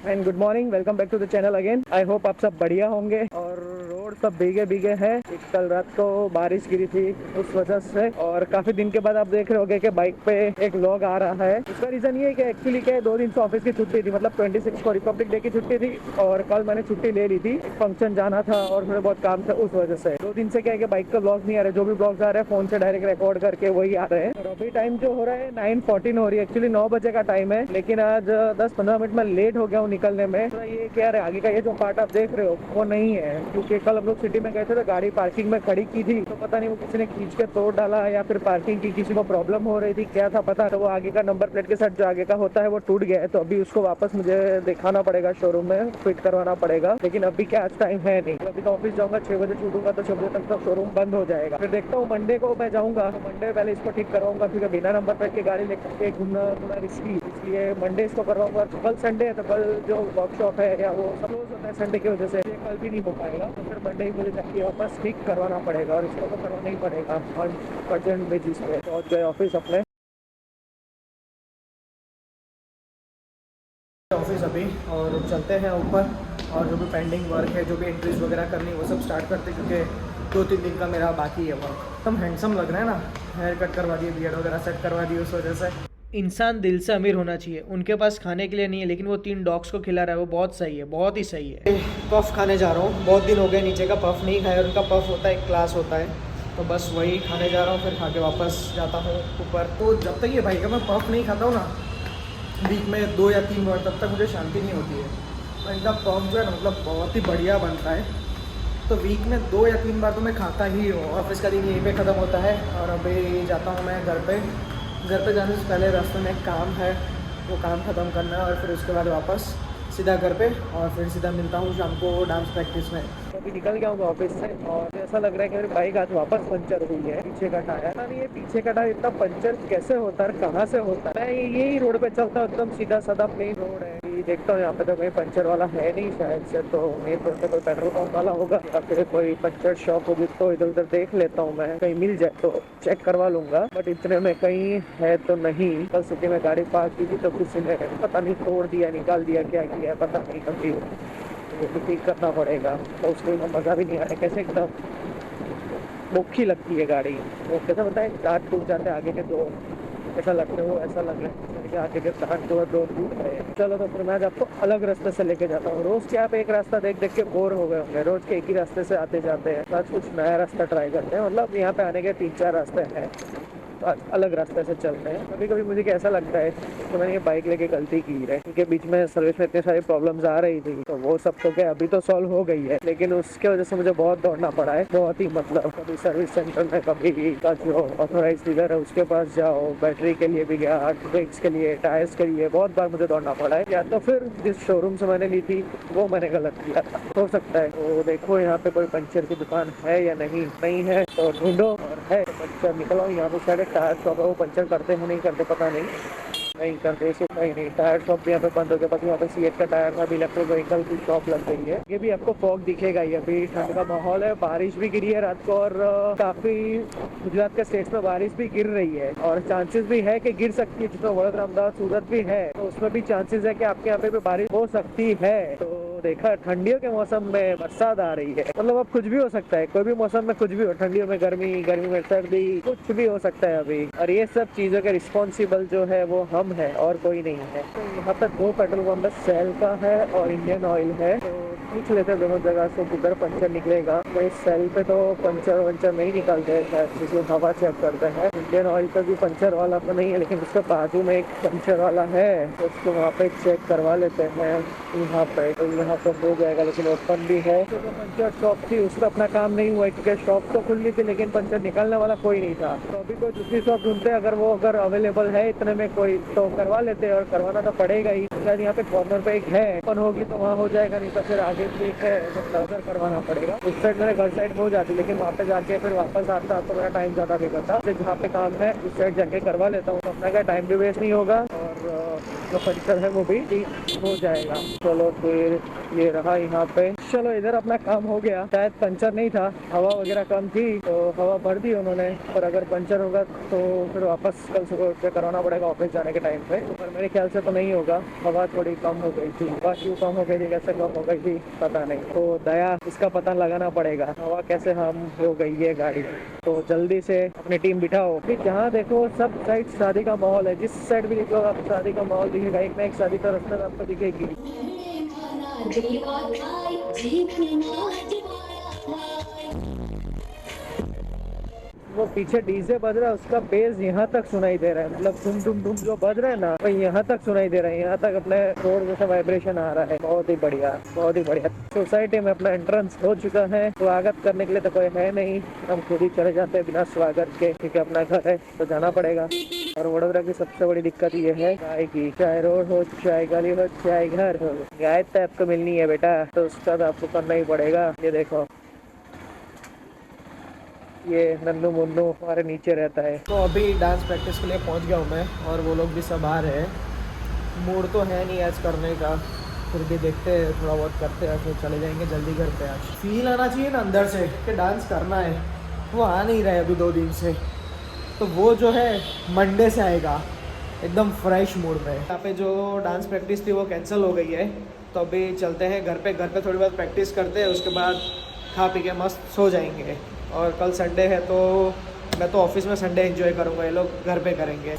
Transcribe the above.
And good morning, welcome back to the channel again. I hope आप सब बढ़िया होंगे। और रोड सब भीगे भीगे है। कल रात को बारिश गिरी थी उस वजह से, और काफी दिन के बाद आप देख रहे होंगे कि बाइक पे एक व्लॉग आ रहा है। उसका रीजन ये है कि एक्चुअली क्या है, 2 दिन से ऑफिस की छुट्टी थी, मतलब 26 को रिपब्लिक डे की छुट्टी थी और कल मैंने छुट्टी ले ली थी। एक फंक्शन जाना था और थोड़े बहुत काम था, उस वजह से 2 दिन से क्या है कि बाइक का व्लॉग नहीं आ रहा है। जो भी व्लॉग्स आ रहे हैं फोन से डायरेक्ट रिकॉर्ड करके वही आ रहे हैं। और अभी टाइम जो हो रहा है 9:14 हो रही है। एक्चुअली 9 बजे का टाइम है, लेकिन आज 10-15 मिनट में लेट हो गया हूँ निकलने में। तो ये क्या है, आगे का ये जो पार्ट आप देख रहे हो वो नहीं है, क्योंकि कल हम लोग सिटी में गए थे तो गाड़ी पार्किंग में खड़ी की थी, तो पता नहीं वो किसी ने खींच के तोड़ डाला या फिर पार्किंग की किसी को प्रॉब्लम हो रही थी, क्या था पता। तो वो आगे का नंबर प्लेट के साथ जो आगे का होता है वो टूट गया है, तो अभी उसको वापस मुझे दिखाना पड़ेगा, शोरूम में फिट करवाना पड़ेगा। लेकिन अभी क्या आज टाइम है नहीं, अभी तो ऑफिस जाऊंगा 6 बजे छूटूंगा तो 6 बजे तक तो शोरूम बंद हो जाएगा। फिर देखता हूँ मंडे को मैं जाऊंगा, तो मंडे पहले इसको ठीक करवाऊंगा, फिर बिना नंबर प्लेट की गाड़ी लेकर घूमना थोड़ा रिस्की, इसलिए मंडे इसको करवाऊंगा। कल संडे है तो कल जो वर्कशॉप है या वो क्लोज होता है संडे की वजह से, कल भी नहीं हो पाएगा, तो फिर मंडे ही मुझे जाके वापस ठीक करवाना पड़ेगा और इसको तो करवाना ही पड़ेगा। अर्जेंट बेसिस पे पहुँच गए ऑफिस अपने ऑफिस अभी, और चलते हैं ऊपर और जो भी पेंडिंग वर्क है, जो भी एंट्रीज वगैरह करनी है वो सब स्टार्ट करते, क्योंकि 2-3 दिन का मेरा बाकी है वर्क। एकदम हैंडसम लग रहा है ना, हेयर कट करवा दिए, बियर्ड वगैरह सेट करवा दिए, उस वजह से। इंसान दिल से अमीर होना चाहिए। उनके पास खाने के लिए नहीं है, लेकिन वो 3 डॉग्स को खिला रहा है, वो बहुत सही है, बहुत ही सही है। पफ खाने जा रहा हूँ, बहुत दिन हो गए नीचे का पफ नहीं खाया। उनका पफ होता है, एक क्लास होता है, तो बस वही खाने जा रहा हूँ, फिर खा के वापस जाता हूँ ऊपर। तो जब तक ये भाई का मैं पफ नहीं खाता हूँ ना, वीक में 2 या 3 बार, तब तक मुझे शांति नहीं होती है। और इनका पफ जो है ना, मतलब बहुत ही बढ़िया बनता है, तो वीक में 2 या 3 बार तो मैं खाता ही हूँ। ऑफिस का दिन यहीं पे ख़त्म होता है और अभी जाता हूँ मैं घर पे। घर पे जाने से पहले रास्ते में एक काम है, वो काम ख़त्म करना है, और फिर उसके बाद वापस सीधा घर पे, और फिर सीधा मिलता हूँ शाम को डांस प्रैक्टिस में। तो अभी निकल गया हूँ ऑफिस से, और ऐसा लग रहा है कि मेरी बाइक आज वापस पंचर हुई है। पीछे का टायर, पता नहीं ये पीछे का टायर इतना पंचर कैसे होता है, कहाँ से होता है। मैं यही रोड पे चलता हूँ, एकदम सीधा साधा प्लेन रोड है। देखता हूँ यहाँ पे तो कोई पंचर वाला है नहीं शायद से, तो मेन रोड पे कोई पेट्रोल पंप वाला होगा या फिर कोई पंचर शॉप होगी, तो इधर उधर देख लेता हूँ मैं, कहीं मिल जाए तो चेक करवा लूंगा। बट इतने में कहीं है तो नहीं। कल सिटी में गाड़ी पार्क की थी तो किसी ने पता नहीं तोड़ दिया, निकाल दिया, क्या किया पता नहीं। कभी तो ठीक करना पड़ेगा, तो उसको मजा भी नहीं आ रहा, कैसे एकदम मुख्य लगती है गाड़ी। वो कैसा बताए, दांत टूट जाते हैं आगे के, तो ऐसा लगता है, वो ऐसा लग रहा है कि आगे के दांत दो टूट गए। चलो तो फिर मैं आज आपको अलग रास्ते से लेके जाता हूँ। रोज के आप एक रास्ता देख देख के बोर हो गए होंगे, रोज के एक ही रास्ते से आते जाते हैं। आज कुछ नया रास्ता ट्राई करते हैं, मतलब यहाँ पे आने के 3-4 रास्ते हैं, तो अलग रास्ते से चलते हैं। कभी कभी मुझे कैसा लगता है तो मैंने ये बाइक लेके गलती की है, क्योंकि बीच में सर्विस में इतनी सारी प्रॉब्लम्स आ रही थी, तो वो सब तो क्या अभी तो सॉल्व हो गई है, लेकिन उसके वजह से मुझे बहुत दौड़ना पड़ा है, बहुत ही। मतलब कभी सर्विस सेंटर में, कभी का जो ऑथोराइज डीलर है उसके पास जाओ, बैटरी के लिए भी गया, ब्रेक्स के लिए, टायर्स के लिए, बहुत बार मुझे दौड़ना पड़ा है। या तो फिर जिस शोरूम से मैंने ली थी वो मैंने गलत किया था, हो सकता है। तो देखो यहाँ पे कोई पंचर की दुकान है या नहीं, नहीं है तो ढूंढो, और है तो पंचर निकलो। यहाँ पे सारे टायर शॉप है, वो पंचर करते हैं नहीं करते पता नहीं करते, सिर्फ नहीं। टायर शॉप भी यहाँ पे बंद हो गया, बस यहाँ पे सीएट का टायर का भी, इलेक्ट्रिक व्हीकल की शॉप लग गई है। ये भी आपको फॉग दिखेगा ही, अभी ठंड का माहौल है, बारिश भी गिरी है रात को, और काफी गुजरात के स्टेट्स में बारिश भी गिर रही है, और चांसेस भी है कि गिर सकती है, जिसमें वडोदरा, अहमदाबाद, सूरत भी है, तो उसमें भी चांसेस है कि आपके यहाँ पे भी बारिश हो सकती है। तो देखा, ठंडियों के मौसम में बरसात आ रही है, मतलब अब कुछ भी हो सकता है, कोई भी मौसम में कुछ भी हो। ठंडियों में गर्मी, गर्मी में सर्दी, कुछ भी हो सकता है अभी। और ये सब चीजों के रिस्पॉन्सिबल जो है वो हम है और कोई नहीं है। तो यहाँ पर 2 पेट्रोल पंप है, सेल का है और इंडियन ऑयल है, तो पूछ लेते हैं दोनों जगह से किधर पंचर निकलेगा। तो इस सेल पे तो पंचर वंचर नहीं निकलते हैं, जिसमें हवा चेक करते हैं। इंडियन ऑयल पे भी पंचर वाला तो नहीं है, लेकिन उसके बाजू में एक पंचर वाला है, तो उसको वहाँ पे चेक करवा लेते हैं यहाँ पे। तो यहाँ पे हो जाएगा, लेकिन ओपन भी है। तो जो पंचर शॉप थी उसका अपना काम नहीं हुआ, क्योंकि शॉप तो खुली थी लेकिन पंचर निकालने वाला कोई नहीं था। तो अभी कोई दूसरी शॉप ढूंढते, अगर अवेलेबल है इतने में कोई, तो करवा लेते, और करवाना तो पड़ेगा ही। शायद यहाँ पे कॉर्नर पे एक है, ओपन होगी तो वहाँ हो जाएगा, नहीं तो फिर आगे भी एक है, मतलब उधर करवाना पड़ेगा। उस साइड मेरे घर साइड हो जाती, लेकिन वहाँ पे जाके फिर वापस आता तो मेरा टाइम ज्यादा बिगड़ता। जहाँ पे काम है उस साइड जाके करवा लेता हूँ, तो अपना क्या टाइम भी वेस्ट नहीं होगा, और जो पंचर है वो भी ठीक हो जाएगा। चलो फिर ये रहा यहाँ पे चलो इधर अपना काम हो गया। शायद पंचर नहीं था, हवा वगैरह कम थी तो हवा भर दी उन्होंने। और अगर पंचर होगा तो फिर वापस कल सुबह उठ के करवाना पड़ेगा ऑफिस जाने के टाइम पे। पर मेरे ख्याल से तो नहीं होगा, हवा थोड़ी कम हो गई थी। हवा क्यों कम हो गई थी, कैसे कम हो गई थी पता नहीं। तो दया इसका पता लगाना पड़ेगा, हवा कैसे हम हो गई है गाड़ी। तो जल्दी से अपनी टीम बिठाओ। फिर जहाँ देखो सब साइड शादी का माहौल है, जिस साइड भी देखो आप शादी का माहौल दिखेगा। एक ना एक शादी का रास्ता आपको दिखेगी। वो पीछे डीजे बज रहा है, उसका बेस यहाँ तक सुनाई दे रहा है। मतलब टुम टुम टुम जो बज रहा है ना, वो यहाँ तक सुनाई दे रहा है। यहाँ तक अपने रोड जैसा वाइब्रेशन आ रहा है। बहुत ही बढ़िया, बहुत ही बढ़िया। सोसाइटी में अपना एंट्रेंस हो चुका है। स्वागत करने के लिए तो कोई है नहीं, हम खुद ही चले जाते हैं बिना स्वागत के, क्योंकि अपना घर है तो जाना पड़ेगा। और वडोदरा की सबसे बड़ी दिक्कत ये है गाय की। चाहे रोड हो, चाहे गली हो, चाहे घर हो, गाय तो आपको मिलनी है बेटा, तो उसका तो आपको करना ही पड़ेगा। ये देखो, ये नन्नू मुन्नू हमारे नीचे रहता है। तो अभी डांस प्रैक्टिस के लिए पहुंच गया हूँ मैं, और वो लोग भी सब आ रहे हैं। मूड तो है नहीं आज करने का, फिर भी देखते हैं, थोड़ा बहुत करते हैं, फिर चले जाएंगे जल्दी घर पे। आज फील आना चाहिए ना अंदर से कि डांस करना है, वो आ नहीं रहा है अभी 2 दिन से। तो वो जो है मंडे से आएगा एकदम फ्रेश मूड में। यहाँ पे जो डांस प्रैक्टिस थी वो कैंसिल हो गई है, तो अभी चलते हैं घर पे। घर पे थोड़ी बहुत प्रैक्टिस करते हैं, उसके बाद खा पी के मस्त सो जाएंगे। और कल संडे है तो मैं तो ऑफिस में संडे एंजॉय करूँगा, ये लोग घर पे करेंगे।